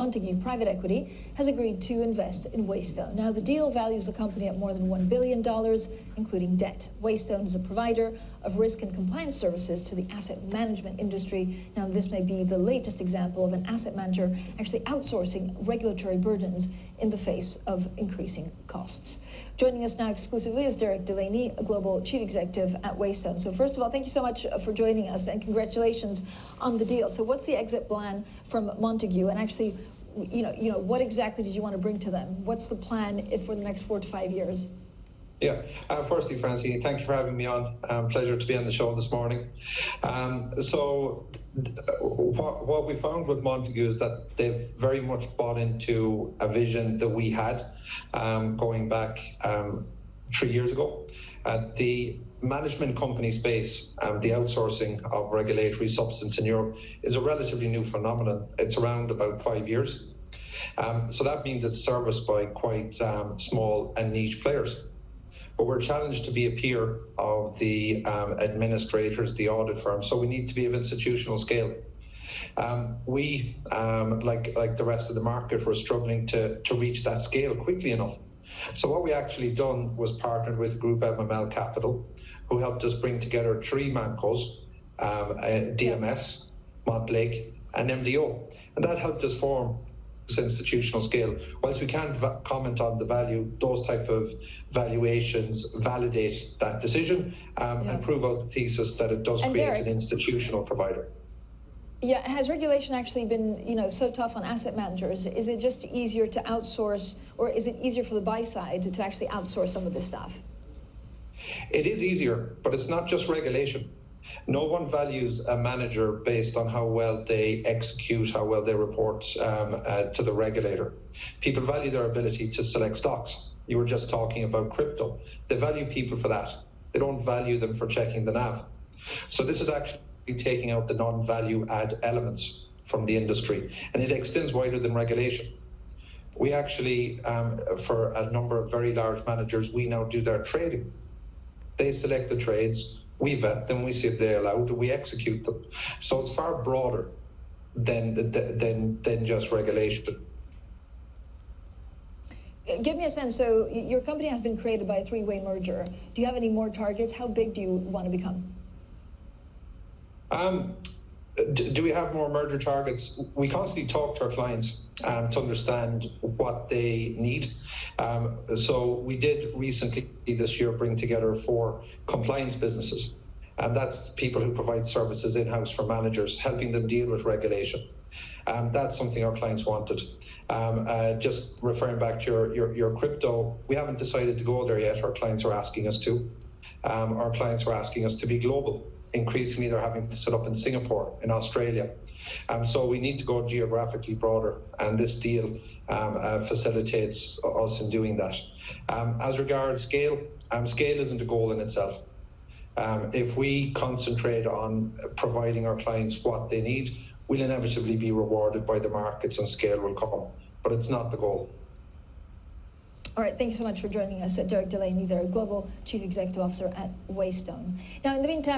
Montagu Private Equity has agreed to invest in Waystone. Now, the deal values the company at more than $1 billion, including debt. Waystone is a provider of risk and compliance services to the asset management industry. Now, this may be the latest example of an asset manager actually outsourcing regulatory burdens in the face of increasing costs. Joining us now exclusively is Delaney, a Global Chief Executive at Waystone. So first of all, thank you so much for joining us and congratulations on the deal. So what's the exit plan from Montagu, and actually, what exactly did you want to bring to them? What's the plan for the next 4 to 5 years? Yeah, firstly, Francine, thank you for having me on. Pleasure to be on the show this morning. What we found with Montagu is that they've very much bought into a vision that we had going back 3 years ago. The management company space, the outsourcing of regulatory substance in Europe, is a relatively new phenomenon. It's around about 5 years. So that means it's serviced by quite small and niche players. But we're challenged to be a peer of the administrators, the audit firms, so we need to be of institutional scale. We, like the rest of the market, were struggling to reach that scale quickly enough. So what we actually done was partnered with Group MML Capital, who helped us bring together 3 mancos, DMS, MontLake, and MDO. And that helped us form this institutional scale. Whilst we can't comment on the value, those type of valuations validate that decision and prove out the thesis that it does create an institutional provider. Yeah, has regulation actually been, so tough on asset managers? Is it just easier to outsource, or is it easier for the buy side to actually outsource some of this stuff? It is easier, but it's not just regulation. No one values a manager based on how well they execute, how well they report to the regulator. People value their ability to select stocks. You were just talking about crypto. They value people for that. They don't value them for checking the NAV. So this is actually taking out the non-value add elements from the industry, and it extends wider than regulation. We actually, for a number of very large managers, we now do their trading. They select the trades, we vet them, we see if they're allowed, we execute them. So it's far broader than just regulation. Give me a sense. So your company has been created by a 3-way merger. Do you have any more targets? How big do you want to become? Do we have more merger targets? We constantly talk to our clients to understand what they need. So we did recently this year bring together 4 compliance businesses, and that's people who provide services in-house for managers, helping them deal with regulation. That's something our clients wanted. Just referring back to your crypto, we haven't decided to go there yet. Our clients are asking us to. Our clients are asking us to be global. Increasingly, they're having to set up in Singapore, in Australia. So we need to go geographically broader, and this deal facilitates us in doing that. As regards scale, scale isn't a goal in itself. If we concentrate on providing our clients what they need, we'll inevitably be rewarded by the markets and scale will come, but it's not the goal. All right, thank you so much for joining us, Delaney, there, Global Chief Executive Officer at Waystone. Now, in the meantime,